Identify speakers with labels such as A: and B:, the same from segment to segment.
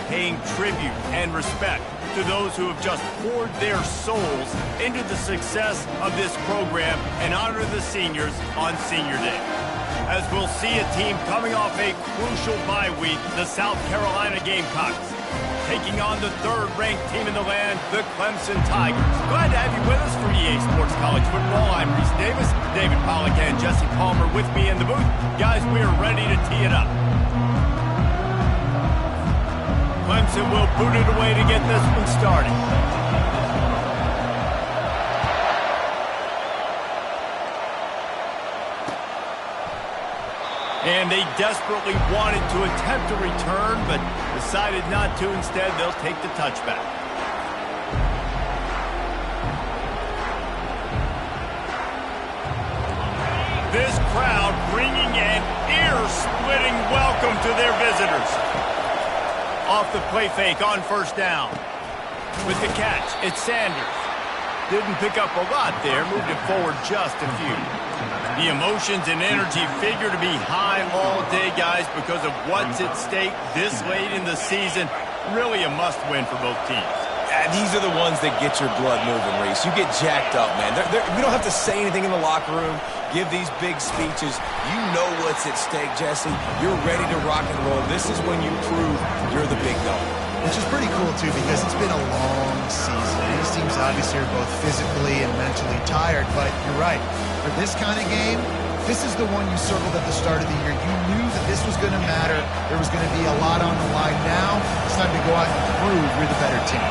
A: paying tribute and respect to those who have just poured their souls into the success of this program and honor the seniors on Senior Day. As we'll see a team coming off a crucial bye week, the South Carolina Gamecocks, taking on the third-ranked team in the land, the Clemson Tigers. Glad to have you with us for EA Sports College Football. I'm Reese Davis, David Pollack and Jesse Palmer with me in the booth. Guys, we are ready to tee it up. Clemson will boot it away to get this one started. And they desperately wanted to attempt a return, but decided not to. Instead, they'll take the touchback. This crowd bringing an ear-splitting welcome to their visitors. Off the play fake on first down. With the catch, it's Sanders. Didn't pick up a lot there, moved it forward just a few. The emotions and energy figure to be high all day, guys, because of what's at stake this late in the season. Really a must-win for both teams.
B: These are the ones that get your blood moving, Reese. You get jacked up, man. We don't have to say anything in the locker room, give these big speeches. You know what's at stake, Jesse. You're ready to rock and roll. This is when you prove you're the big dog.
C: Which is pretty cool, too, because it's been a long season. These teams obviously are both physically and mentally tired, but you're right. For this kind of game, this is the one you circled at the start of the year. You knew that this was going to matter. There was going to be a lot on the line. Now, it's time to go out and prove you're the better team.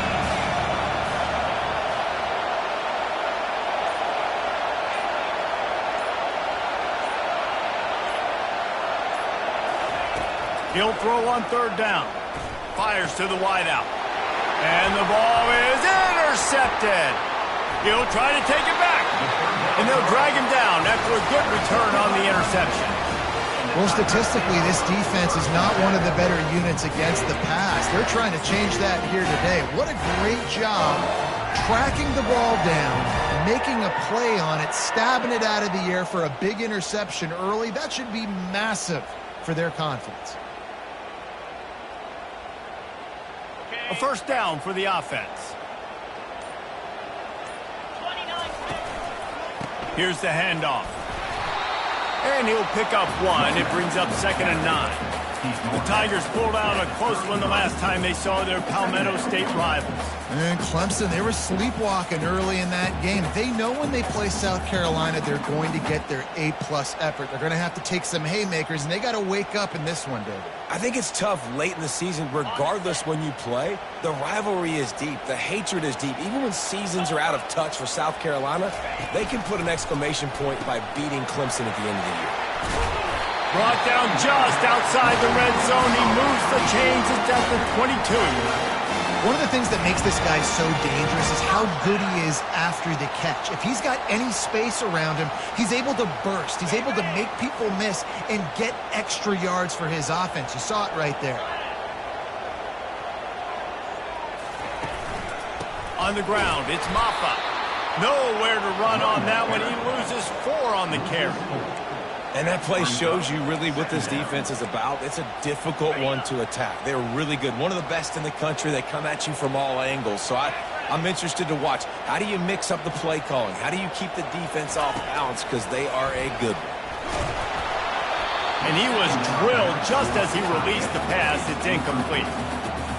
A: He'll throw on third down. Fires to the wideout. And the ball is intercepted. He'll try to take it back. And they'll drag him down after a good return on the interception.
C: Well, statistically, this defense is not one of the better units against the pass. They're trying to change that here today. What a great job tracking the ball down, making a play on it, stabbing it out of the air for a big interception early. That should be massive for their confidence.
A: A first down for the offense. Here's the handoff. And he'll pick up one. It brings up 2nd and 9. The Tigers pulled out a close one the last time they saw their Palmetto State rivals.
C: And Clemson, they were sleepwalking early in that game. They know when they play South Carolina, they're going to get their A-plus effort. They're going to have to take some haymakers, and they got to wake up in this one, David.
B: I think it's tough late in the season, regardless when you play. The rivalry is deep. The hatred is deep. Even when seasons are out of touch for South Carolina, they can put an exclamation point by beating Clemson at the end of the year.
A: Brought down just outside the red zone. He moves the chains. It's at the 22.
C: One of the things that makes this guy so dangerous is how good he is after the catch. If he's got any space around him, he's able to burst. He's able to make people miss and get extra yards for his offense. You saw it right there.
A: On the ground, it's Maffa. Nowhere to run on that one. He loses 4 on the carry.
B: And that play shows you really what this defense is about. It's a difficult one to attack. They're really good. One of the best in the country. They come at you from all angles. So I'm interested to watch. How do you mix up the play calling? How do you keep the defense off balance? Because they are a good one.
A: And he was drilled just as he released the pass. It's incomplete.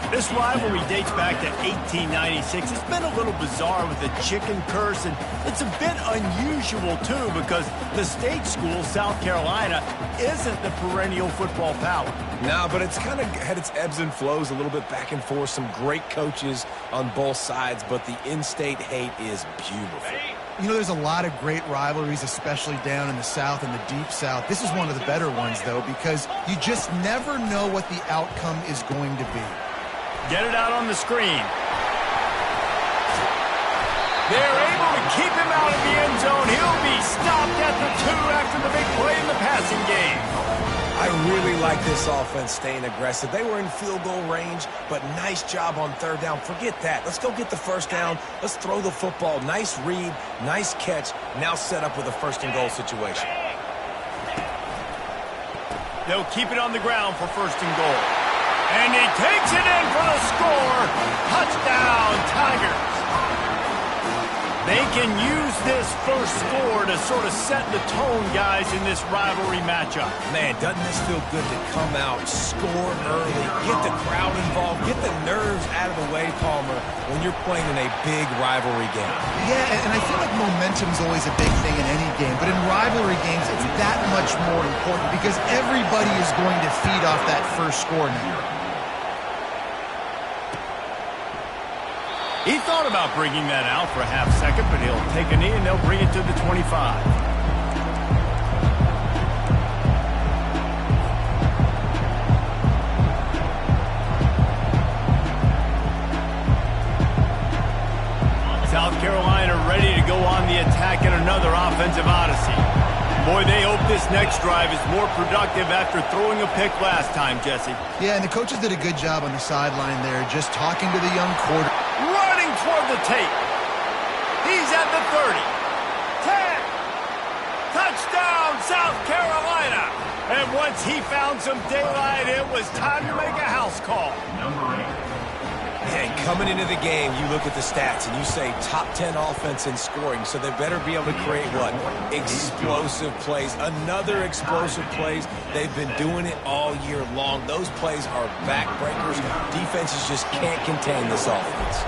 A: This rivalry dates back to 1896. It's been a little bizarre with the chicken curse, and it's a bit unusual, too, because the state school, South Carolina, isn't the perennial football power.
B: No, but it's kind of had its ebbs and flows, a little bit back and forth, some great coaches on both sides, but the in-state hate is beautiful.
C: You know, there's a lot of great rivalries, especially down in the South and the Deep South. This is one of the better ones, though, because you just never know what the outcome is going to be.
A: Get it out on the screen. They're able to keep him out of the end zone. He'll be stopped at the 2 after the big play in the passing game.
B: I really like this offense staying aggressive. They were in field goal range, but nice job on third down. Forget that. Let's go get the first down. Let's throw the football. Nice read, nice catch. Now set up with a 1st and goal situation.
A: They'll keep it on the ground for 1st and goal. And he takes it in for the first score to sort of set the tone, guys, in this rivalry matchup.
B: Man, doesn't this feel good to come out, score early, get the crowd involved, get the nerves out of the way, Palmer, when you're playing in a big rivalry game?
C: Yeah, and I feel like momentum's always a big thing in any game, but in rivalry games, it's that much more important because everybody is going to feed off that first score now.
A: He thought about bringing that out for a half second, but he'll take a knee and they'll bring it to the 25. South Carolina ready to go on the attack in another offensive odyssey. Boy, they hope this next drive is more productive after throwing a pick last time, Jesse.
C: Yeah, and the coaches did a good job on the sideline there, just talking to the young quarterback.
A: Running toward the tape. He's at the 30. 10. Touchdown, South Carolina. And once he found some daylight, it was time to make a house call.
B: And coming into the game, you look at the stats and you say top 10 offense in scoring, so they better be able to create what? Explosive plays. Another explosive plays. They've been doing it all year long. Those plays are backbreakers. Defenses just can't contain this offense.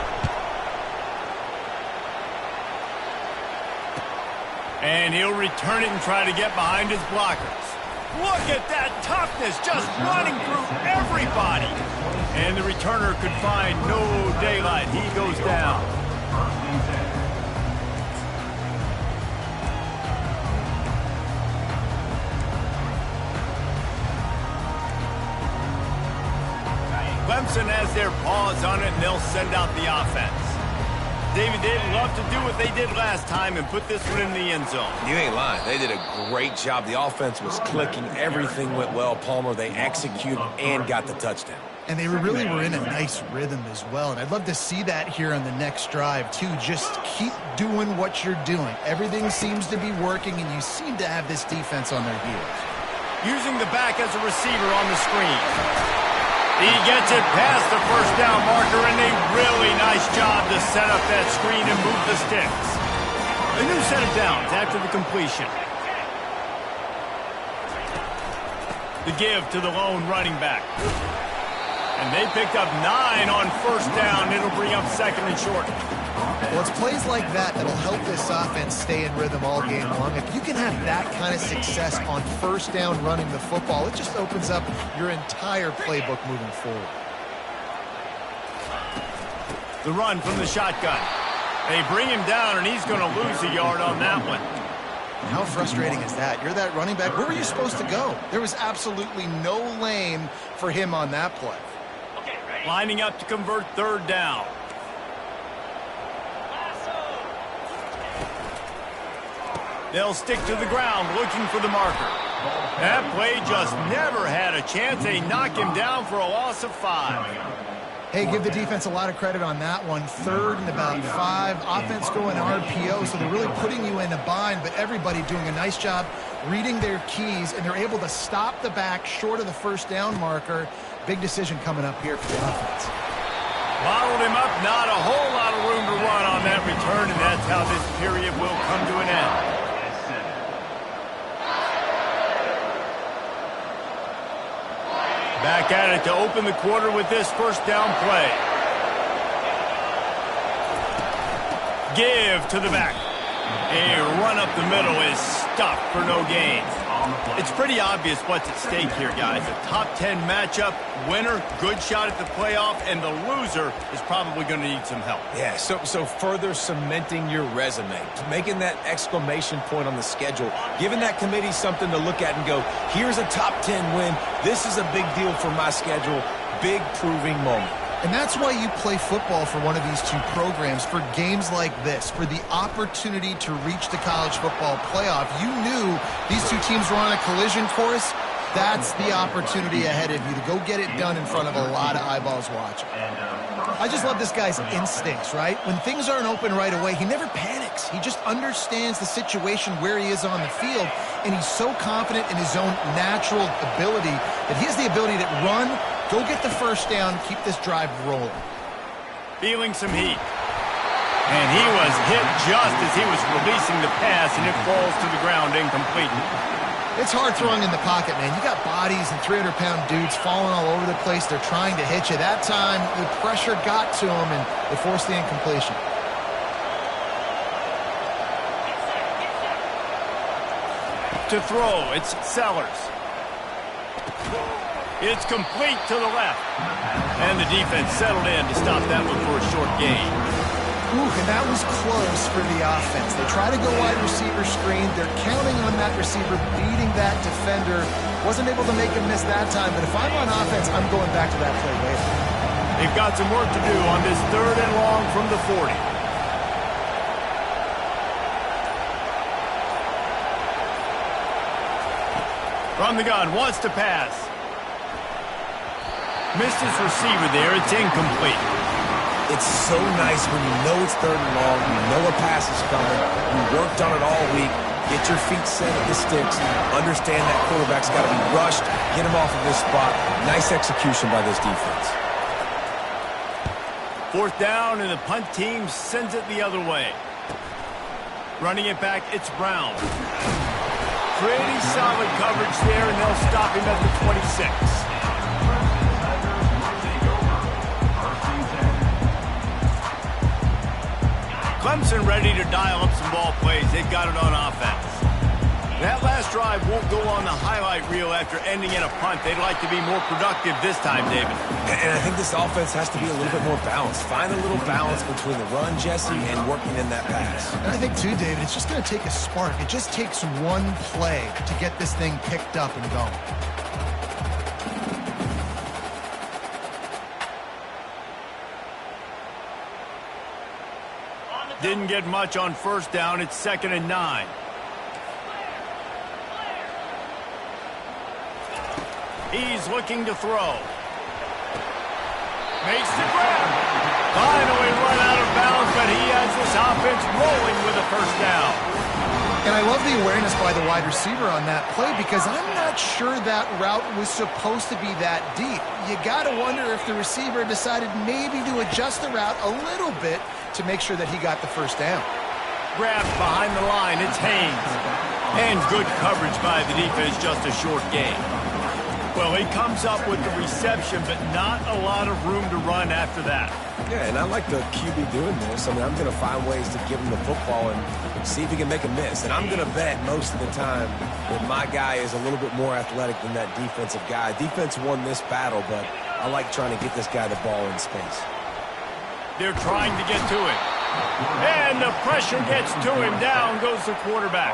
A: And he'll return it and try to get behind his blockers. Look at that toughness, just running through everybody. And the returner could find no daylight. He goes down. Clemson has their paws on it, and they'll send out the offense. David, they'd love to do what they did last time and put this one in the end zone.
B: You ain't lying. They did a great job. The offense was clicking. Everything went well, Palmer. They executed and got the touchdown.
C: And they really were in a nice rhythm as well. And I'd love to see that here on the next drive, too. Just keep doing what you're doing. Everything seems to be working, and you seem to have this defense on their heels.
A: Using the back as a receiver on the screen. He gets it past the first down marker, and a really nice job to set up that screen and move the sticks. A new set of downs after the completion. The give to the lone running back. And they picked up 9 on first down. It'll bring up second and short.
C: Well, it's plays like that that'll help this offense stay in rhythm all game long. If you can have that kind of success on first down running the football, it just opens up your entire playbook moving forward.
A: The run from the shotgun. They bring him down, and he's going to lose a yard on that one.
C: How frustrating is that? You're that running back. Where were you supposed to go? There was absolutely no lane for him on that play.
A: Lining up to convert third down. They'll stick to the ground looking for the marker. That play just never had a chance. They knock him down for a loss of 5.
C: Hey, give the defense a lot of credit on that one. 3rd and about 5. Offense going RPO, so they're really putting you in a bind, but everybody doing a nice job reading their keys, and they're able to stop the back short of the first down marker. Big decision coming up here for the offense.
A: Bottled him up, not a whole lot of room to run on that return, and that's how this period will come to an end. Back at it to open the quarter with this first down play. Give to the back. A run up the middle is stuffed for no gain. It's pretty obvious what's at stake here, guys. A top 10 matchup, winner, good shot at the playoff, and the loser is probably going to need some help.
B: Yeah, so further cementing your resume, making that exclamation point on the schedule, giving that committee something to look at and go, here's a top 10 win. This is a big deal for my schedule. Big proving moment.
C: And that's why you play football for one of these two programs, for games like this, for the opportunity to reach the college football playoff. You knew these two teams were on a collision course. That's the opportunity ahead of you to go get it done in front of a lot of eyeballs watching. I just love this guy's instincts, right? When things aren't open right away, he never panics. He just understands the situation where he is on the field, and he's so confident in his own natural ability that he has the ability to run, go get the first down, keep this drive rolling.
A: Feeling some heat. And he was hit just as he was releasing the pass, and it falls to the ground incomplete.
C: It's hard throwing in the pocket, man. You got bodies and 300-pound dudes falling all over the place. They're trying to hit you. That time, the pressure got to him, and it forced the incompletion.
A: To throw, it's Sellers. It's complete to the left. And the defense settled in to stop that one for a short gain.
C: Ooh, and that was close for the offense. They try to go wide receiver screen. They're counting on that receiver beating that defender. Wasn't able to make him miss that time, but if I'm on offense, I'm going back to that play later.
A: They've got some work to do on this 3rd and long from the 40. From the gun, wants to pass. Missed his receiver there. It's incomplete.
B: It's so nice when you know it's 3rd and long, you know a pass is coming, you worked on it all week, get your feet set at the sticks, understand that quarterback's got to be rushed, get him off of this spot. Nice execution by this defense.
A: 4th down, and the punt team sends it the other way. Running it back, it's Brown. Pretty solid coverage there, and they'll stop him at the 26. Clemson ready to dial up some ball plays. They've got it on offense. That last drive won't go on the highlight reel after ending in a punt. They'd like to be more productive this time, David.
B: And I think this offense has to be a little bit more balanced. Find a little balance between the run, Jesse, and working in that pass.
C: And I think, too, David, it's just going to take a spark. It just takes one play to get this thing picked up and going.
A: Didn't get much on 1st down. It's 2nd and 9. He's looking to throw. Makes the grab. Finally run out of bounds, but he has this offense rolling with a 1st down.
C: And I love the awareness by the wide receiver on that play because I'm not sure that route was supposed to be that deep. You got to wonder if the receiver decided maybe to adjust the route a little bit to make sure that he got the 1st down.
A: Grabs behind the line. It's Haynes. And good coverage by the defense, just a short gain. Well, he comes up with the reception, but not a lot of room to run after that.
B: Yeah, and I like the QB doing this. I mean, I'm going to find ways to give him the football and see if he can make a miss. And I'm going to bet most of the time that my guy is a little bit more athletic than that defensive guy. Defense won this battle, but I like trying to get this guy the ball in space.
A: They're trying to get to it. And the pressure gets to him. Down goes the quarterback.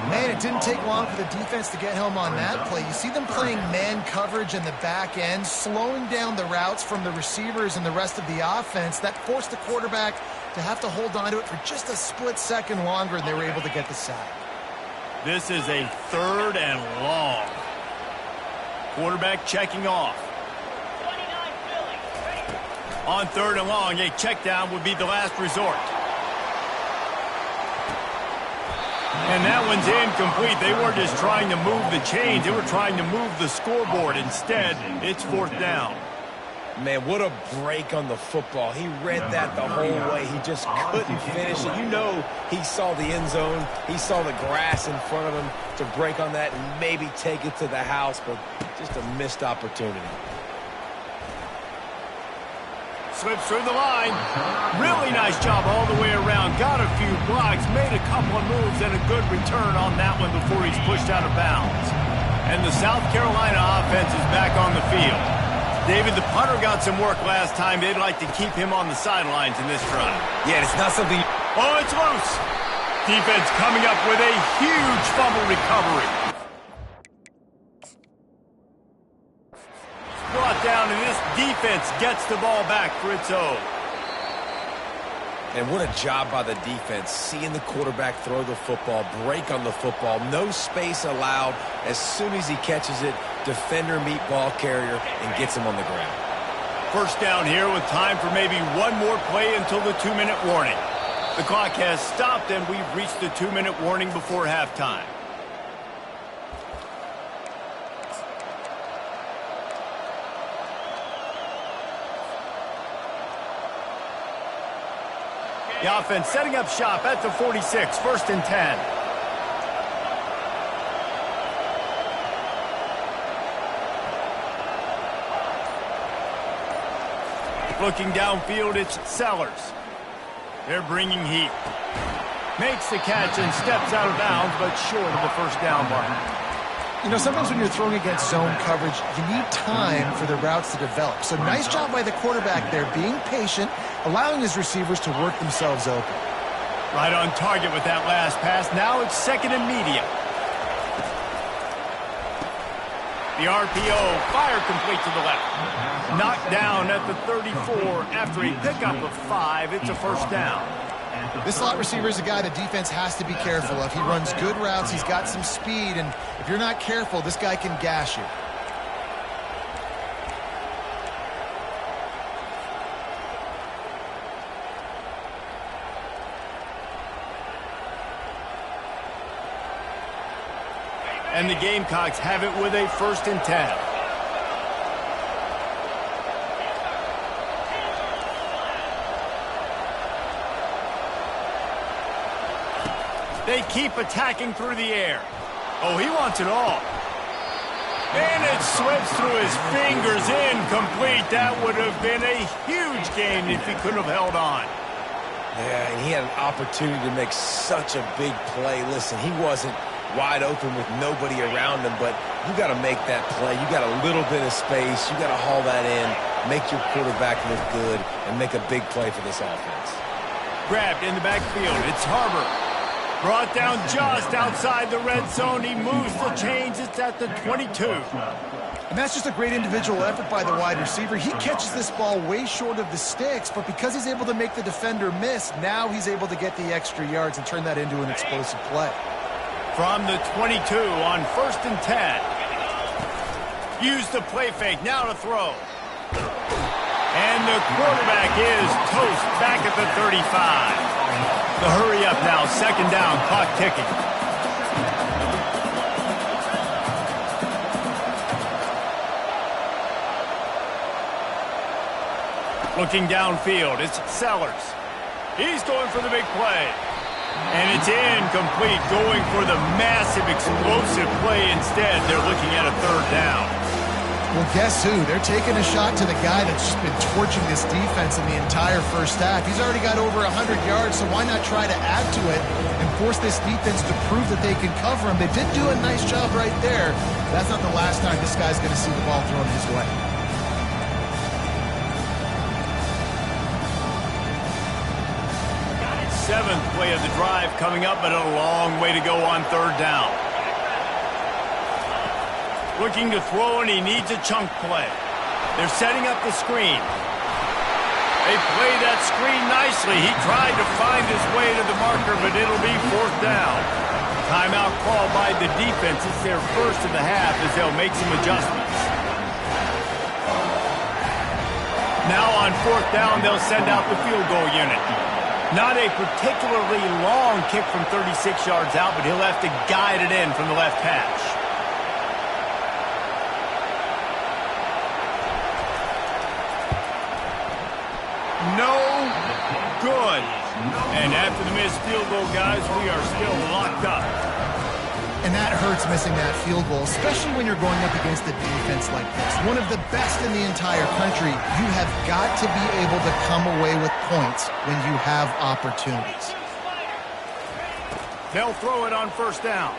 C: Man, it didn't take long for the defense to get home on that play. You see them playing man coverage in the back end, slowing down the routes from the receivers and the rest of the offense. That forced the quarterback to have to hold on to it for just a split second longer, and they were able to get the sack.
A: This is a 3rd and long. Quarterback checking off. On 3rd and long, a check down would be the last resort. And that one's incomplete. They weren't just trying to move the chains. They were trying to move the scoreboard. Instead, it's 4th down.
B: Man, what a break on the football. He read that the whole way. He just couldn't finish it. You know he saw the end zone. He saw the grass in front of him to break on that and maybe take it to the house, but just a missed opportunity.
A: Slips through the line. Really nice job all the way around. Got a few blocks, made a couple of moves, and a good return on that one before he's pushed out of bounds. And the South Carolina offense is back on the field. David, the punter got some work last time. They'd like to keep him on the sidelines in this drive.
B: Yeah, it's not something...
A: Oh, it's loose. Defense coming up with a huge fumble recovery. Brought down, and this defense gets the ball back for its own.
B: And what a job by the defense, seeing the quarterback throw the football, break on the football, no space allowed. As soon as he catches it, defender meet ball carrier and gets him on the ground.
A: 1st down here with time for maybe one more play until the 2-minute warning. The clock has stopped, and we've reached the 2-minute warning before halftime. The offense setting up shop at the 46, 1st and 10. Looking downfield, it's Sellers. They're bringing heat. Makes the catch and steps out of bounds, but short of the first down mark.
C: You know, sometimes when you're throwing against zone coverage, you need time for the routes to develop. So nice job by the quarterback there, being patient, allowing his receivers to work themselves open.
A: Right on target with that last pass. Now it's 2nd and medium. The RPO, fire complete to the left. Knocked down at the 34 after a pickup of 5. It's a first down.
C: This slot receiver is a guy the defense has to be careful of. He runs good routes. He's got some speed, and if you're not careful, this guy can gash you.
A: And the Gamecocks have it with a 1st and 10. They keep attacking through the air. Oh, he wants it all. And it slips through his fingers, incomplete. That would have been a huge gain if he could have held on.
B: Yeah, and he had an opportunity to make such a big play. Listen, he wasn't wide open with nobody around him, but you got to make that play. You got a little bit of space. You got to haul that in, make your quarterback look good, and make a big play for this offense.
A: Grabbed in the backfield. It's Harbor. Brought down just outside the red zone. He moves the chains. It's at the 22.
C: And that's just a great individual effort by the wide receiver. He catches this ball way short of the sticks, but because he's able to make the defender miss, now he's able to get the extra yards and turn that into an explosive play.
A: From the 22 on 1st and 10. Use the play fake. Now to throw. And the quarterback is toast back at the 35. The hurry up now, 2nd down, clock ticking. Looking downfield, it's Sellers. He's going for the big play. And it's incomplete, going for the massive explosive play instead. They're looking at a 3rd down.
C: Well, guess who? They're taking a shot to the guy that's just been torching this defense in the entire first half. He's already got over 100 yards, so why not try to add to it and force this defense to prove that they can cover him? They did do a nice job right there. That's not the last time this guy's going to see the ball thrown his way.
A: Seventh play of the drive coming up, but a long way to go on 3rd down. Looking to throw, and he needs a chunk play. They're setting up the screen. They play that screen nicely. He tried to find his way to the marker, but it'll be 4th down. Timeout called by the defense. It's their first of the half as they'll make some adjustments. Now on 4th down, they'll send out the field goal unit. Not a particularly long kick from 36 yards out, but he'll have to guide it in from the left hash. No good. And after the missed field goal, guys, we are still locked up.
C: And that hurts missing that field goal, especially when you're going up against a defense like this. One of the best in the entire country. You have got to be able to come away with points when you have opportunities.
A: They'll throw it on 1st down.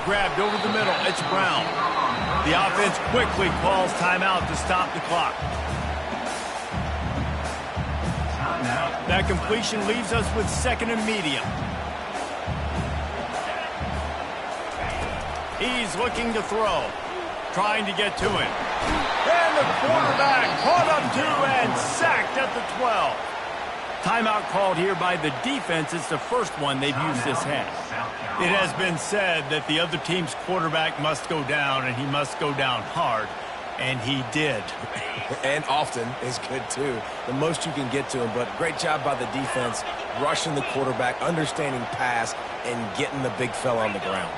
A: Grabbed over the middle. It's Brown. The offense quickly calls timeout to stop the clock. That completion leaves us with 2nd and medium. He's looking to throw, trying to get to it. And the quarterback caught up to and sacked at the 12. Timeout called here by the defense. It's the first one they've used this half. It has been said that the other team's quarterback must go down, and he must go down hard. And he did.
B: And often is good, too. The most you can get to him, but great job by the defense, rushing the quarterback, understanding pass, and getting the big fella on the ground.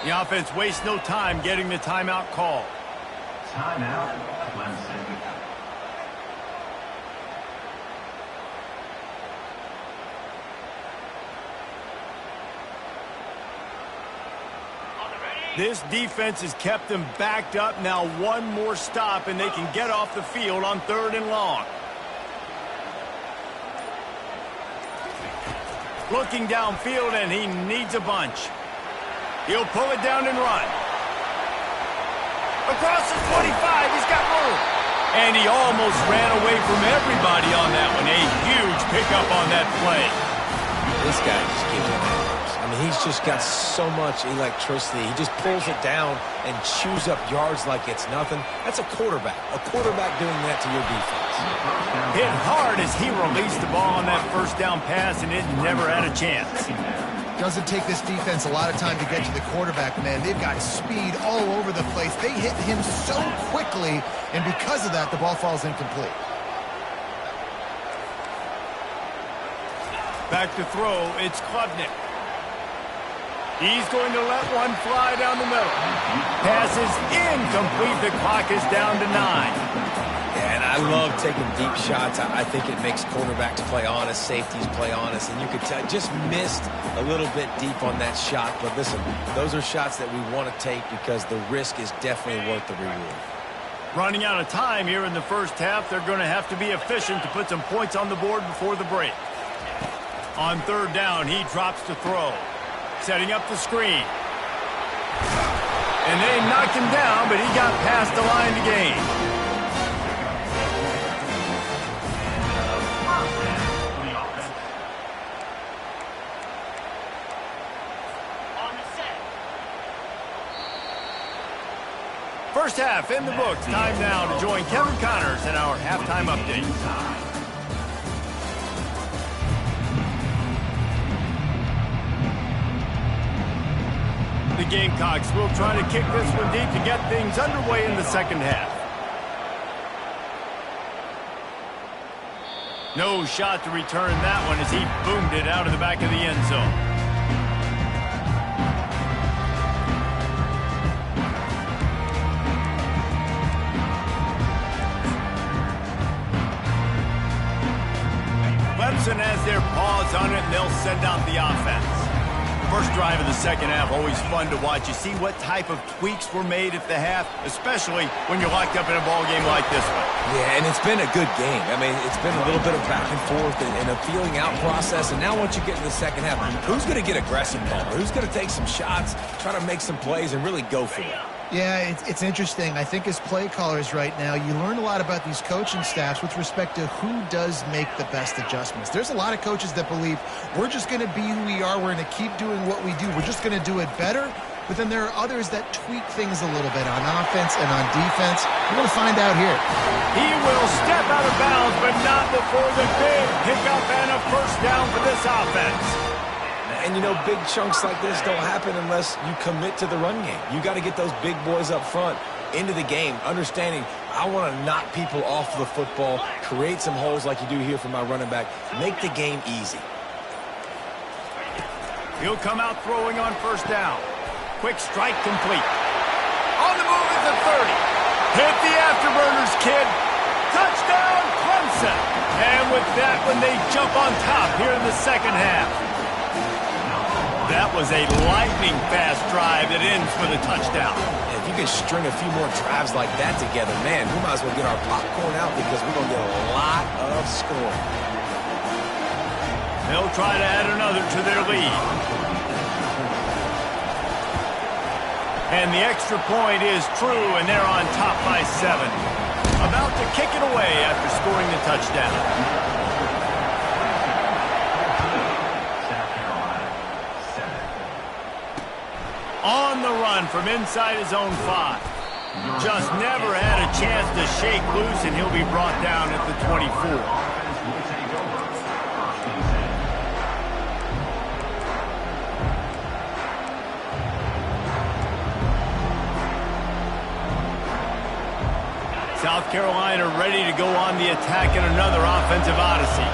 A: The offense wastes no time getting the timeout call.
D: Timeout, Clemson.
A: This defense has kept them backed up. Now one more stop, and they can get off the field on 3rd and long. Looking downfield, and he needs a bunch. He'll pull it down and run. Across the 25, he's got room. And he almost ran away from everybody on that one. A huge pickup on that play.
B: This guy just gives it hours. I mean, he's just got so much electricity. He just pulls it down and chews up yards like it's nothing. That's a quarterback. A quarterback doing that to your defense.
A: Hit hard as he released the ball on that first down pass, and it never had a chance.
C: Doesn't take this defense a lot of time to get to the quarterback, man. They've got speed all over the place. They hit him so quickly, and because of that, the ball falls incomplete.
A: Back to throw, it's Klubnik. He's going to let one fly down the middle. Pass is incomplete. The clock is down to 9.
B: Yeah, and I love taking deep shots. I think it makes quarterbacks play honest, safeties play honest, and you could tell just missed a little bit deep on that shot. But listen, those are shots that we want to take because the risk is definitely worth the reward.
A: Running out of time here in the first half, they're going to have to be efficient to put some points on the board before the break. On 3rd down, he drops to throw. Setting up the screen. And they knocked him down, but he got past the line to gain. First half in the books. Time now to join Kevin Connors in our halftime update. The Gamecocks will try to kick this one deep to get things underway in the second half. No shot to return that one as he boomed it out of the back of the end zone. Clemson has their paws on it, and they'll send out the offense. First drive of the second half, always fun to watch. You see what type of tweaks were made at the half, especially when you're locked up in a ball game like this one.
B: Yeah, and it's been a good game. I mean, it's been a little bit of back and forth and a feeling out process. And now once you get in the second half, who's going to get aggressive ball? Who's going to take some shots, try to make some plays, and really go for it?
C: Yeah, it's interesting. I think as play callers right now, you learn a lot about these coaching staffs with respect to who does make the best adjustments. There's a lot of coaches that believe we're just going to be who we are. We're going to keep doing what we do. We're just going to do it better. But then there are others that tweak things a little bit on offense and on defense. We're going to find out here.
A: He will step out of bounds, but not before the big pickup and a first down for this offense.
B: And, you know, big chunks like this don't happen unless you commit to the run game. You got to get those big boys up front into the game, understanding I want to knock people off the football, create some holes like you do here for my running back, make the game easy.
A: He'll come out throwing on first down. Quick strike complete. On the move at the 30. Hit the afterburners, kid. Touchdown, Clemson. And with that one, they jump on top here in the second half. That was a lightning-fast drive that ends with a touchdown.
B: If you can string a few more drives like that together, man, we might as well get our popcorn out because we're going to get a lot of scoring.
A: They'll try to add another to their lead. And the extra point is true, and they're on top by 7. About to kick it away after scoring the touchdown. On the run from inside his own 5. Just never had a chance to shake loose, and he'll be brought down at the 24. South Carolina ready to go on the attack in another offensive odyssey.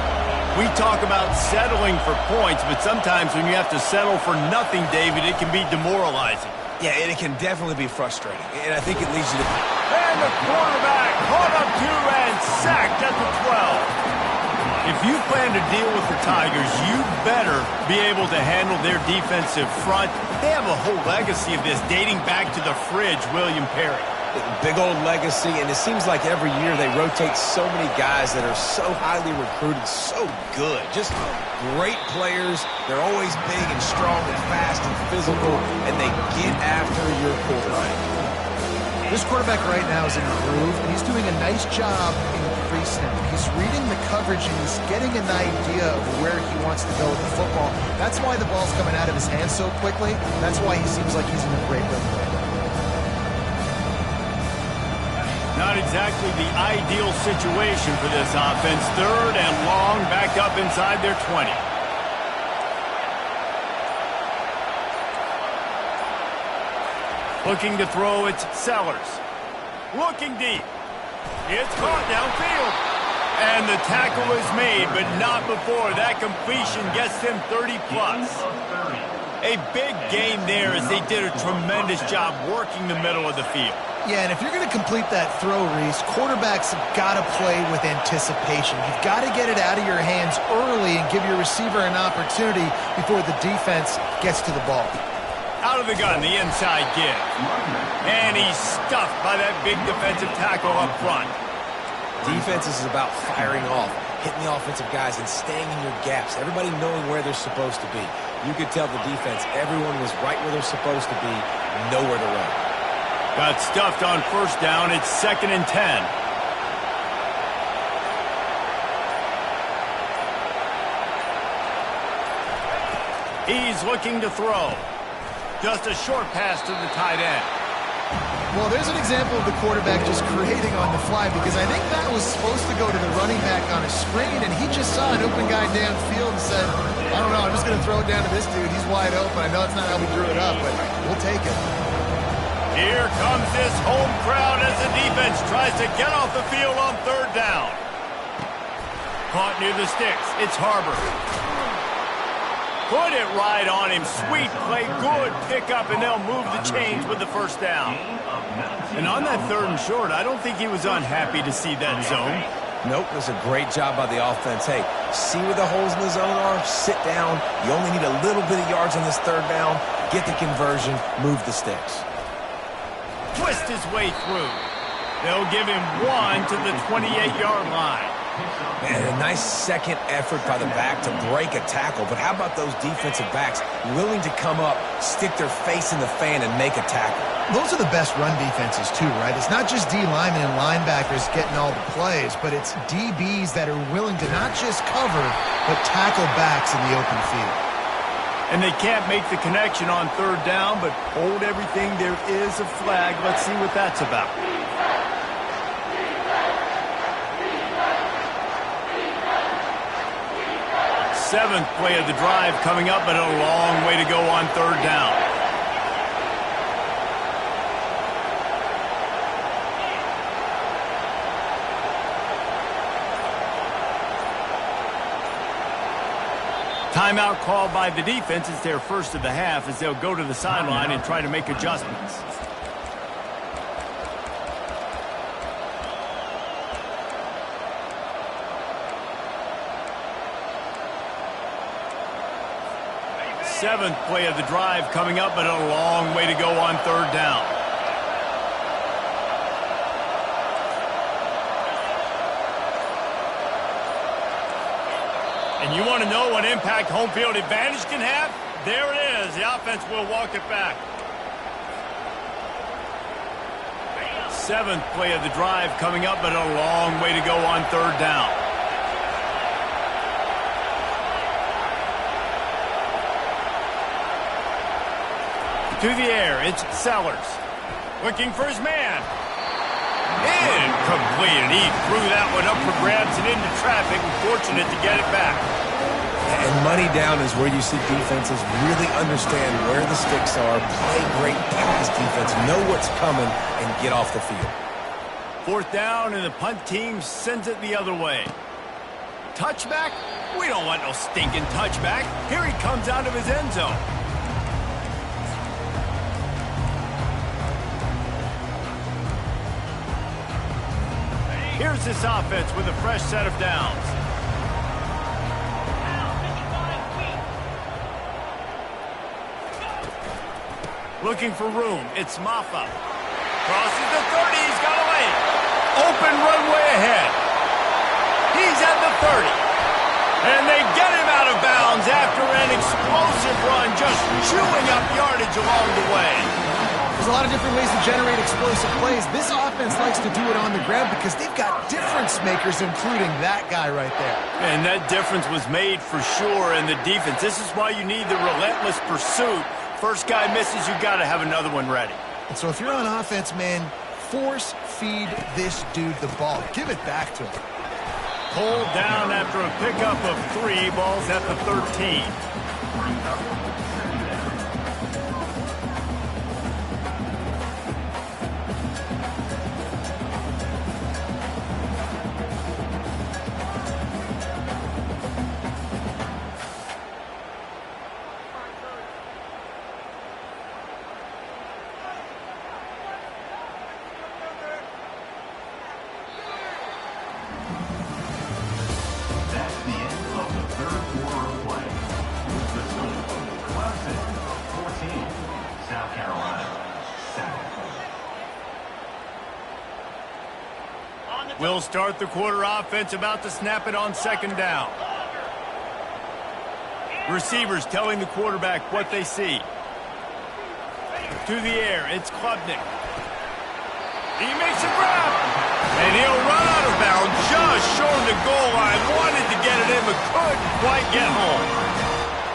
A: We talk about settling for points, but sometimes when you have to settle for nothing, David, it can be demoralizing.
B: Yeah, and it can definitely be frustrating. And I think it leads you to...
A: And the quarterback caught up to and sacked at the 12. If you plan to deal with the Tigers, you better be able to handle their defensive front. They have a whole legacy of this dating back to the fridge, William Perry.
B: Big old legacy, and it seems like every year they rotate so many guys that are so highly recruited, so good. Just great players. They're always big and strong and fast and physical, and they get after your quarterback.
C: This quarterback right now is in a groove, and he's doing a nice job in pre-snap. He's reading the coverage, and he's getting an idea of where he wants to go with the football. That's why the ball's coming out of his hands so quickly. That's why he seems like he's in a great rhythm right now.
A: Not exactly the ideal situation for this offense. 3rd and long, back up inside their 20. Looking to throw, it's Sellers. Looking deep. It's caught downfield. And the tackle is made, but not before that completion gets them 30-plus. A big gain there as they did a tremendous job working the middle of the field.
C: Yeah, and if you're going to complete that throw, Reese, quarterbacks have got to play with anticipation. You've got to get it out of your hands early and give your receiver an opportunity before the defense gets to the ball.
A: Out of the gun, the inside give. And he's stuffed by that big defensive tackle up front.
B: Defense is about firing off, hitting the offensive guys, and staying in your gaps. Everybody knowing where they're supposed to be. You could tell the defense, everyone was right where they're supposed to be, nowhere to run.
A: Got stuffed on 1st down. It's 2nd and 10. He's looking to throw. Just a short pass to the tight end.
C: Well, there's an example of the quarterback just creating on the fly, because I think that was supposed to go to the running back on a screen, and he just saw an open guy downfield and said, I don't know, I'm just going to throw it down to this dude. He's wide open. I know it's not how we drew it up, but we'll take it.
A: Here comes this home crowd as the defense tries to get off the field on 3rd down. Caught near the sticks. It's Harbor. Put it right on him. Sweet play. Good pickup, and they'll move the chains with the 1st down. And on that 3rd and short, I don't think he was unhappy to see that zone.
B: Nope, it was a great job by the offense. Hey, see where the holes in the zone are, sit down. You only need a little bit of yards on this 3rd down. Get the conversion, move the sticks.
A: Twist his way through. They'll give him 1 to the 28-yard line.
B: Man, a nice second effort by the back to break a tackle. But how about those defensive backs willing to come up, stick their face in the fan, and make a tackle?
C: Those are the best run defenses, too, right? It's not just D linemen and linebackers getting all the plays, but it's DBs that are willing to not just cover, but tackle backs in the open field.
A: And they can't make the connection on 3rd down, but hold everything. There is a flag. Let's see what that's about. Seventh play of the drive coming up, but a long way to go on 3rd down. Timeout called by the defense. It's their 1st of the half as they'll go to the sideline and try to make adjustments. Seventh play of the drive coming up, but a long way to go on 3rd down. And you want to know what impact home field advantage can have? There it is. The offense will walk it back. Seventh play of the drive coming up, but a long way to go on 3rd down. To the air, it's Sellers. Looking for his man. Incomplete, and he threw that one up for grabs and into traffic, and fortunate to get it back.
B: And money down is where you see defenses really understand where the sticks are, play great pass defense, know what's coming, and get off the field.
A: 4th down, and the punt team sends it the other way. Touchback? We don't want no stinking touchback. Here he comes out of his end zone. Here's this offense with a fresh set of downs. Looking for room. It's Maffa. Crosses the 30. He's got a lane. Open runway ahead. He's at the 30. And they get him out of bounds after an explosive run, just chewing up yardage along the way.
C: There's a lot of different ways to generate explosive plays. This offense likes to do it on the ground because they've got difference makers, including that guy right there.
A: And that difference was made for sure in the defense. This is why you need the relentless pursuit. First guy misses, you got to have another one ready.
C: And so if you're on offense, man, force feed this dude the ball. Give it back to him.
A: Pulled down after a pickup of 3 balls at the 13.
D: That's the end of the third quarter of play. The score, Clemson 14, South Carolina 7.
A: We'll start the quarter offense, about to snap it on second down. Receivers telling the quarterback what they see. To the air, it's Klubnik. He makes a grab, and he'll run out of bounds just short of the goal line. Wanted to get it in, but couldn't quite get home.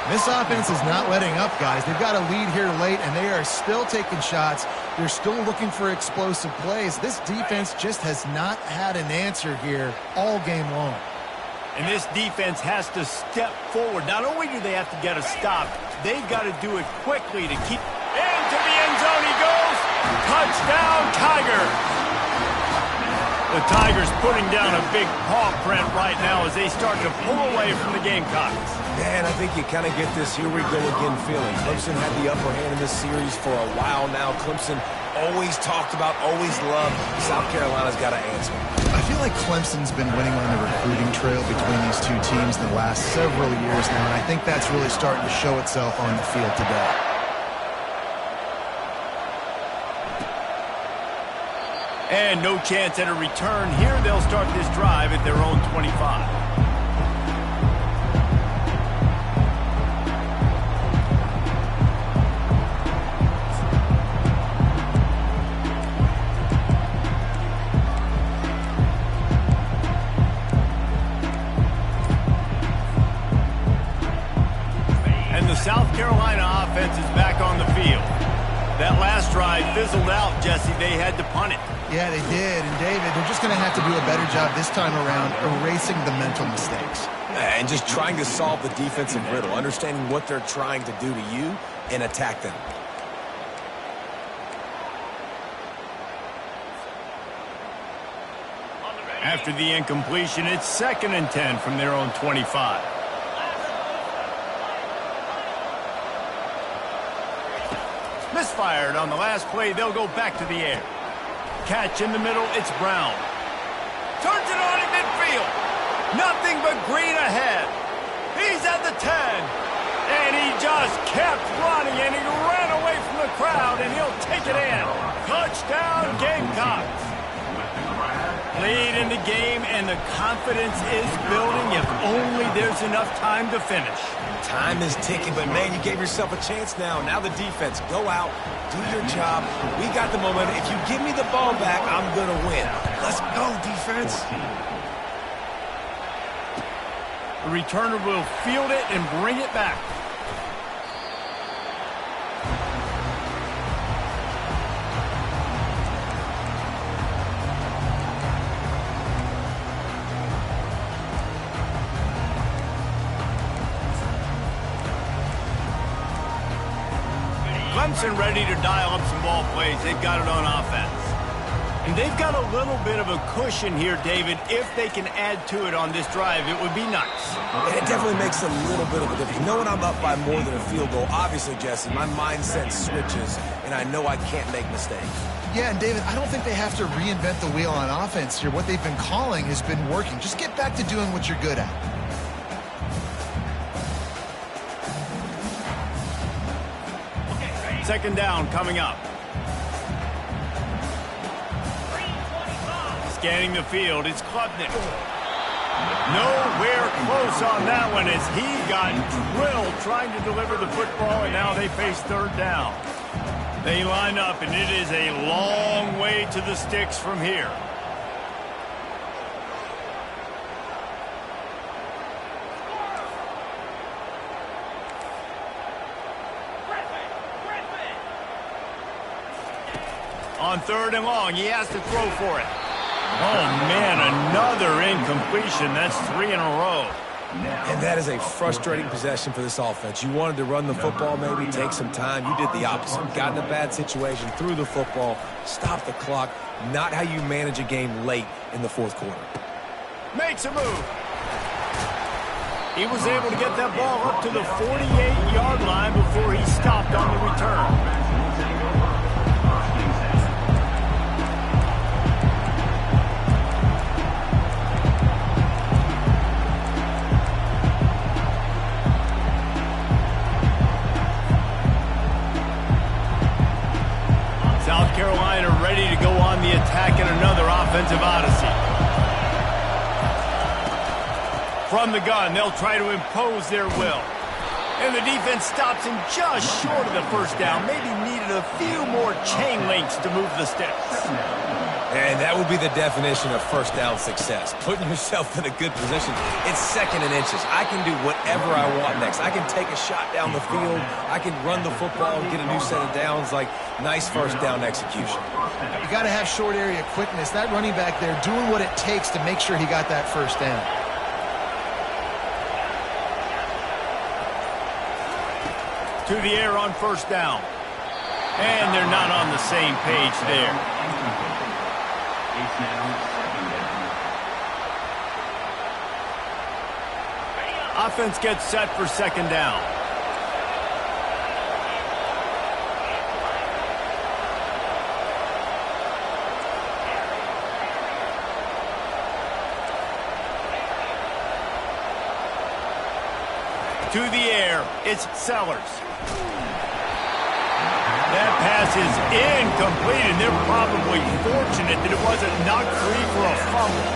C: This offense is not letting up, guys. They've got a lead here late, and they are still taking shots. They're still looking for explosive plays. This defense just has not had an answer here all game long.
A: And this defense has to step forward. Not only do they have to get a stop, they've got to do it quickly to keep... Into the end zone he goes. Touchdown, Tigers. The Tigers putting down a big paw print right now as they start to pull away from the Gamecocks.
B: Man, I think you kind of get this here we go again feeling. Clemson had the upper hand in this series for a while now. Clemson always talked about, always loved. South Carolina's got to answer.
C: I feel like Clemson's been winning on the recruiting trail between these two teams the last several years now, and I think that's really starting to show itself on the field today.
A: And no chance at a return here. They'll start this drive at their own 25. And the South Carolina offense is back on the field. That last drive fizzled out, Jesse. They had to punt it.
C: Yeah, they did. And, David, they're just going to have to do a better job this time around erasing the mental mistakes.
B: And just trying to solve the defensive riddle, understanding what they're trying to do to you and attack them.
A: After the incompletion, it's 2nd and 10 from their own 25. Misfired on the last play. They'll go back to the air. Catch in the middle. It's Brown. Turns it on in midfield. Nothing but green ahead. He's at the 10. And he just kept running, and he ran away from the crowd, and he'll take it in. Touchdown, Gamecocks. Lead in the game, and the confidence is building if only there's enough time to finish.
B: Time is ticking, but, man, you gave yourself a chance now. Now the defense, go out, do your job. We got the momentum. If you give me the ball back, I'm going to win. Let's go, defense.
A: The returner will field it and bring it back. Clemson ready to dial up some ball plays. They've got it on offense. And they've got a little bit of a cushion here, David. If they can add to it on this drive, it would be nice.
B: And it definitely makes a little bit of a difference. Knowing I'm up by more than a field goal, obviously, Jesse, my mindset switches, and I know I can't make mistakes.
C: Yeah, and David, I don't think they have to reinvent the wheel on offense here. What they've been calling has been working. Just get back to doing what you're good at.
A: Second down coming up. Scanning the field, it's Klubnik. Nowhere close on that one as he got drilled trying to deliver the football, and now they face third down. They line up, and it is a long way to the sticks from here. On third and long, he has to throw for it. Oh, man, another incompletion. That's 3 in a row.
B: And that is a frustrating possession for this offense. You wanted to run the football, maybe take some time. You did the opposite. Got in a bad situation, threw the football, stopped the clock. Not how you manage a game late in the fourth quarter.
A: Makes a move. He was able to get that ball up to the 48-yard line before he stopped on the return. Carolina ready to go on the attack in another offensive odyssey. From the gun, they'll try to impose their will. And the defense stops him just short of the first down. Maybe needed a few more chain links to move the sticks.
B: And that would be the definition of first down success. Putting yourself in a good position. It's second and inches. I can do whatever I want next. I can take a shot down the field. I can run the football and get a new set of downs. Like, nice first down execution.
C: You got to have short area quickness. That running back there doing what it takes to make sure he got that first down.
A: To the air on first down. And they're not on the same page there.
D: It's now second down.
A: Offense gets set for second down. To the air, it's Sellers. That pass is incomplete, and they're probably fortunate that it wasn't knocked free for a fumble.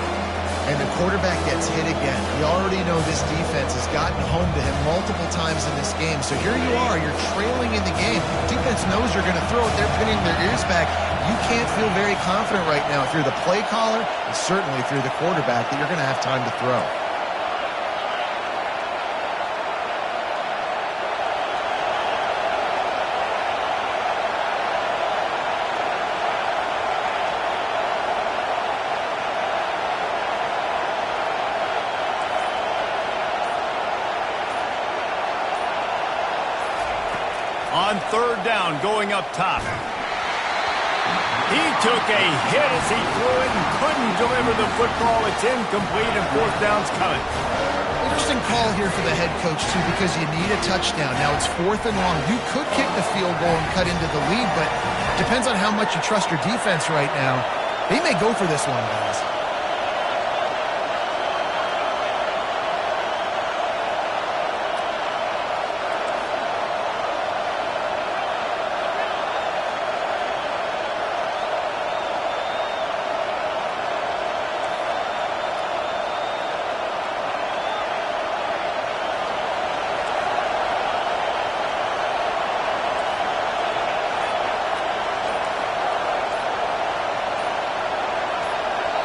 C: And the quarterback gets hit again. We already know this defense has gotten home to him multiple times in this game. So here you are, you're trailing in the game. Defense knows you're going to throw it. They're pinning their ears back. You can't feel very confident right now if you're the play caller, and certainly if you're the quarterback, that you're going to have time to throw.
A: On third down, going up top. He took a hit as he threw it and couldn't deliver the football. It's incomplete, and fourth down's coming.
C: Interesting call here for the head coach, too, because you need a touchdown. Now it's fourth and long. You could kick the field goal and cut into the lead, but depends on how much you trust your defense right now. They may go for this one, guys.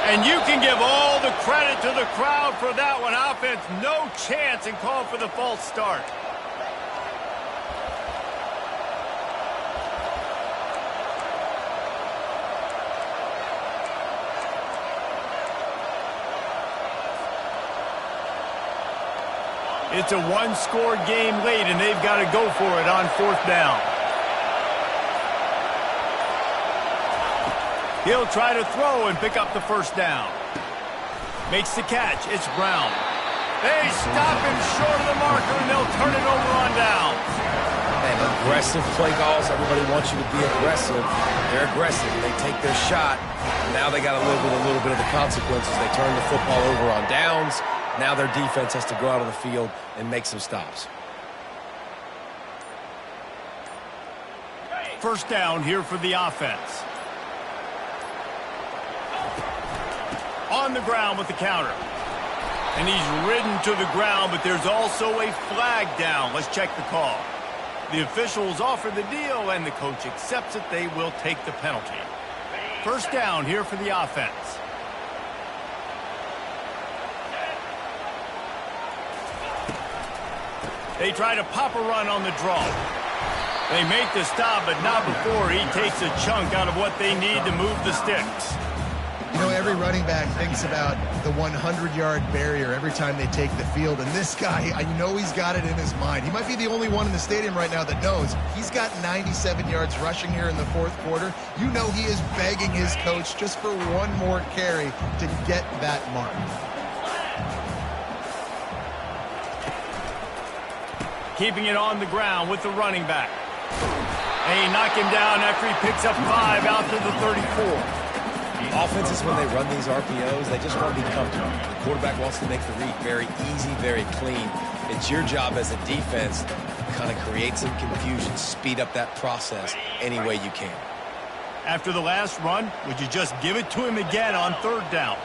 A: And you can give all the credit to the crowd for that one. Offense, no chance, and call for the false start. It's a one-score game late, and they've got to go for it on 4th down. He'll try to throw and pick up the first down. Makes the catch. It's Brown. They stop him short of the marker, and they'll turn it over on downs.
B: And aggressive play calls. Everybody wants you to be aggressive. They're aggressive. They take their shot. Now they got to live with a little bit of the consequences. They turn the football over on downs. Now their defense has to go out on the field and make some stops.
A: First down here for the offense. On the ground with the counter. And he's ridden to the ground, but there's also a flag down. Let's check the call. The officials offer the deal, and the coach accepts it. They will take the penalty. First down here for the offense. They try to pop a run on the draw. They make the stop, but not before he takes a chunk out of what they need to move the sticks.
C: You know, every running back thinks about the 100-yard barrier every time they take the field. And this guy, I know he's got it in his mind. He might be the only one in the stadium right now that knows. He's got 97 yards rushing here in the fourth quarter. You know he is begging his coach just for one more carry to get that mark.
A: Keeping it on the ground with the running back. And he knocked him down after he picks up 5 out to the 34.
B: Offenses, when they run these RPOs, they just want to be comfortable. The quarterback wants to make the read very easy, very clean. It's your job as a defense to kind of create some confusion, speed up that process any way you can.
A: After the last run, would you just give it to him again on third down?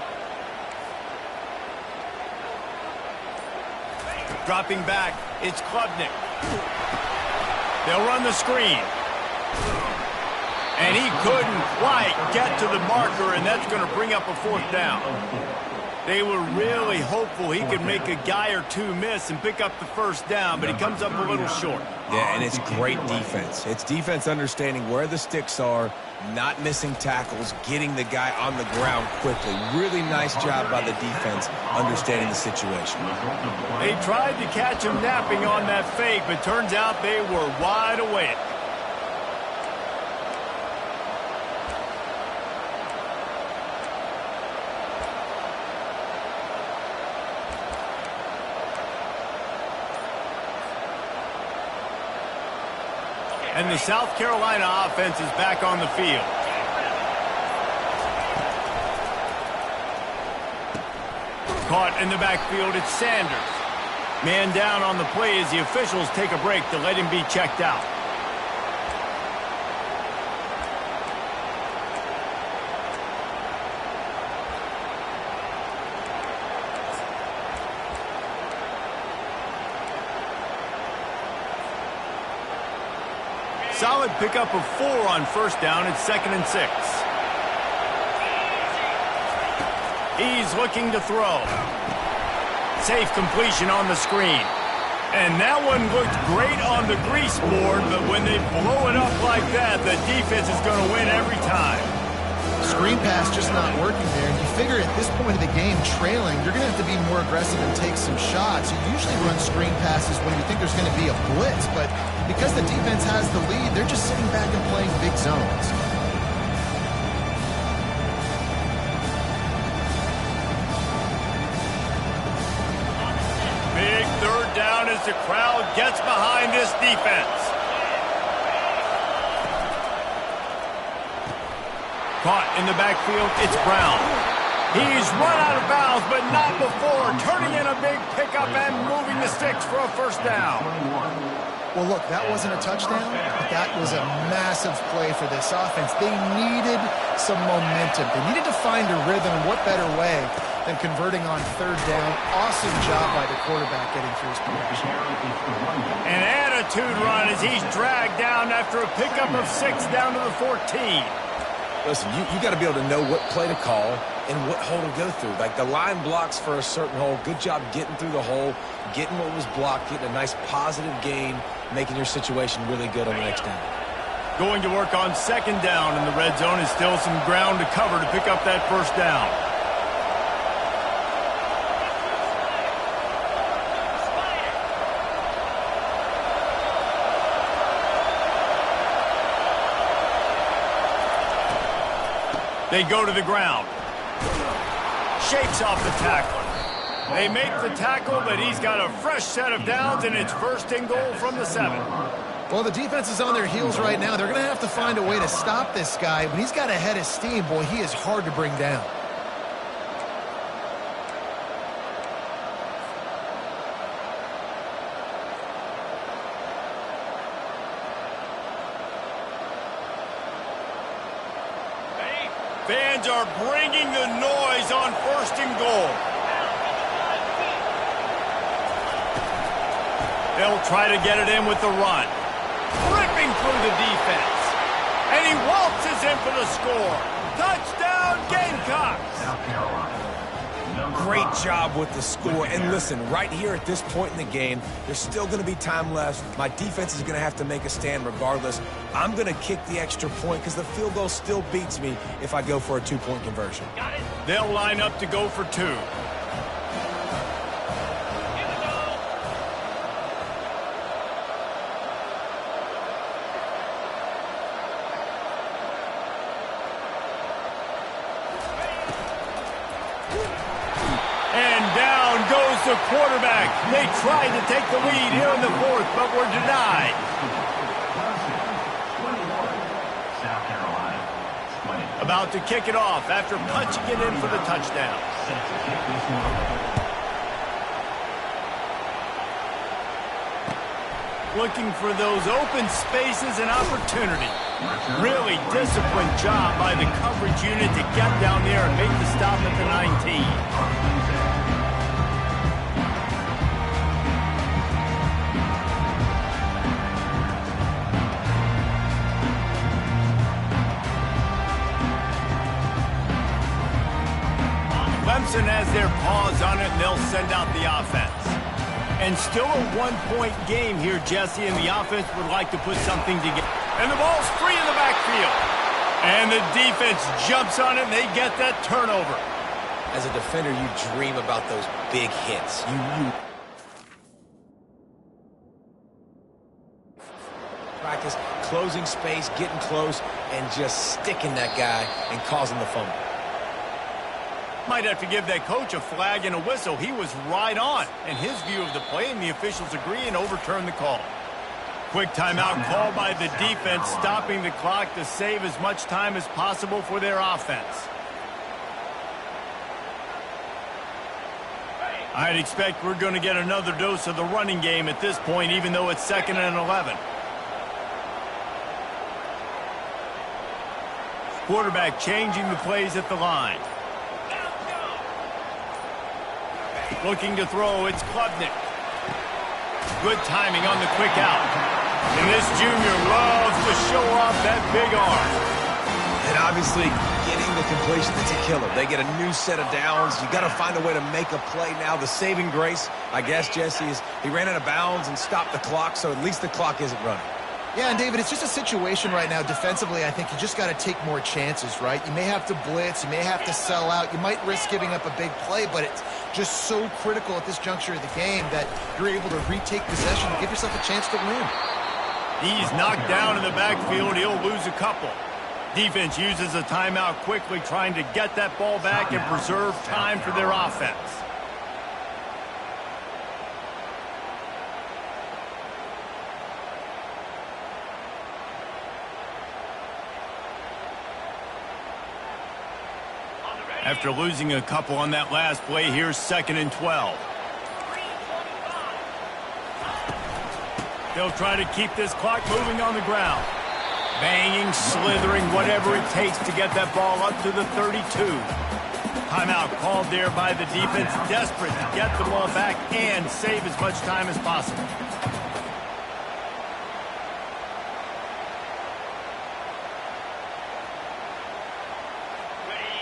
A: Dropping back, it's Klubnik. They'll run the screen. And he couldn't quite get to the marker, and that's going to bring up a fourth down. They were really hopeful he could make a guy or two miss and pick up the first down, but he comes up a little short.
B: Yeah, and it's great defense. It's defense understanding where the sticks are, not missing tackles, getting the guy on the ground quickly. Really nice job by the defense understanding the situation.
A: They tried to catch him napping on that fake, but turns out they were wide awake. And the South Carolina offense is back on the field. Caught in the backfield, it's Sanders. Man down on the play as the officials take a break to let him be checked out. Solid pickup of 4 on first down. It's 2nd and 6. He's looking to throw. Safe completion on the screen. And that one looked great on the grease board, but when they blow it up like that, the defense is going to win every time.
C: Screen pass just not working there. And you figure at this point of the game, trailing, you're going to have to be more aggressive and take some shots. You usually run screen passes when you think there's going to be a blitz, but because the defense has the lead, they're just sitting back and playing big zones.
A: Big third down as the crowd gets behind this defense. Caught in the backfield, it's Brown. He's run out of bounds, but not before turning in a big pickup and moving the sticks for a first down.
C: Well, look, that wasn't a touchdown, but that was a massive play for this offense. They needed some momentum. They needed to find a rhythm, and what better way than converting on third down. Awesome job by the quarterback getting through his progression.
A: An attitude run as he's dragged down after a pickup of 6 down to the 14.
B: Listen, you got to be able to know what play to call and what hole to go through. Like the line blocks for a certain hole. Good job getting through the hole, getting what was blocked, getting a nice positive gain, making your situation really good on the next down.
A: Going to work on 2nd down in the red zone is still some ground to cover to pick up that first down. They go to the ground. Shakes off the tackler. They make the tackle, but he's got a fresh set of downs, and it's 1st and goal from the 7.
C: Well, the defense is on their heels right now. They're going to have to find a way to stop this guy. When he's got a head of steam, boy, he is hard to bring down.
A: Fans are bringing the noise on 1st and goal. They'll try to get it in with the run. Ripping through the defense. And he waltzes in for the score. Touchdown, Gamecocks!
D: South Carolina.
B: Great job with the score. And listen, right here at this point in the game, there's still going to be time left. My defense is going to have to make a stand regardless. I'm going to kick the extra point because the field goal still beats me if I go for a 2-point conversion.
A: They'll line up to go for 2. The quarterback. They tried to take the lead here in the 4th, but were denied.
D: South Carolina, 20.
A: About to kick it off after punching it in for the touchdown.
D: Set to kick this one away.
A: Looking for those open spaces and opportunity. Really disciplined job by the coverage unit to get down there and make the stop at the 19. Clemson has their paws on it, and they'll send out the offense. And still a 1-point game here, Jesse, and the offense would like to put something together. And the ball's free in the backfield. And the defense jumps on it, and they get that turnover.
B: As a defender, you dream about those big hits. You practice closing space, getting close, and just sticking that guy and causing the fumble.
A: Might have to give that coach a flag and a whistle. He was right on in his view of the play, and the officials agree and overturn the call. Quick timeout called by the defense, stopping the clock to save as much time as possible for their offense. I'd expect we're going to get another dose of the running game at this point, even though it's 2nd and 11. Quarterback changing the plays at the line. Looking to throw, it's Klubnik. Good timing on the quick out. And this junior loves to show off that big arm.
B: And obviously, getting the completion, it's a killer. They get a new set of downs. You got to find a way to make a play now. The saving grace, I guess, Jesse, is he ran out of bounds and stopped the clock, so at least the clock isn't running.
C: Yeah, and David, it's just a situation right now defensively. I think you just got to take more chances, right? You may have to blitz. You may have to sell out. You might risk giving up a big play, but it's just so critical at this juncture of the game that you're able to retake possession and give yourself a chance to win.
A: He's knocked down in the backfield. He'll lose a couple. Defense uses a timeout quickly, trying to get that ball back and preserve time for their offense. After losing a couple on that last play, here's 2nd and 12. They'll try to keep this clock moving on the ground. Banging, slithering, whatever it takes to get that ball up to the 32. Timeout called there by the defense, desperate to get the ball back and save as much time as possible.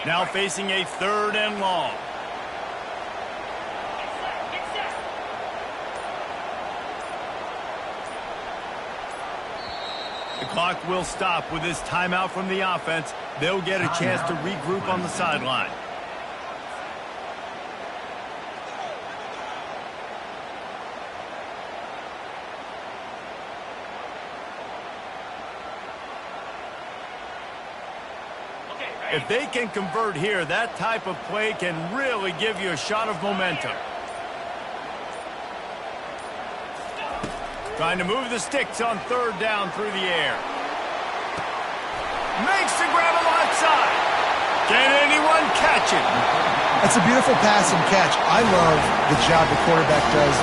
A: Now facing a 3rd and long. The clock will stop with this timeout from the offense. They'll get a chance to regroup on the sideline. If they can convert here, that type of play can really give you a shot of momentum. Trying to move the sticks on third down through the air. Makes the grab alongside. Can anyone catch it?
C: That's a beautiful pass and catch. I love the job the quarterback does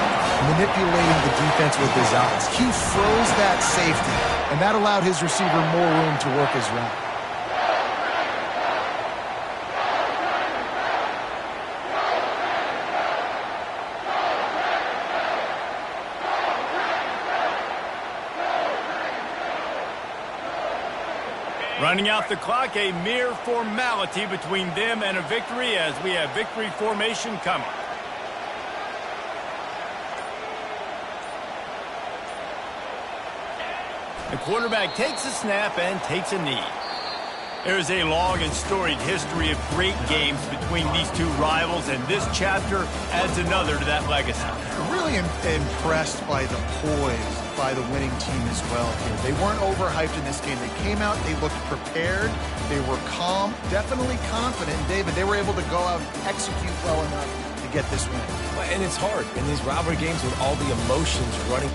C: manipulating the defense with his eyes. He froze that safety, and that allowed his receiver more room to work his route.
A: Running out the clock, a mere formality between them and a victory as we have victory formation coming. The quarterback takes a snap and takes a knee. There is a long and storied history of great games between these two rivals, and this chapter adds another to that legacy.
C: Really impressed by the poise by the winning team as well here. They weren't overhyped in this game. They came out, they looked prepared, they were calm, definitely confident. And David, they were able to go out and execute well enough to get this win.
B: And it's hard in these rivalry games with all the emotions running.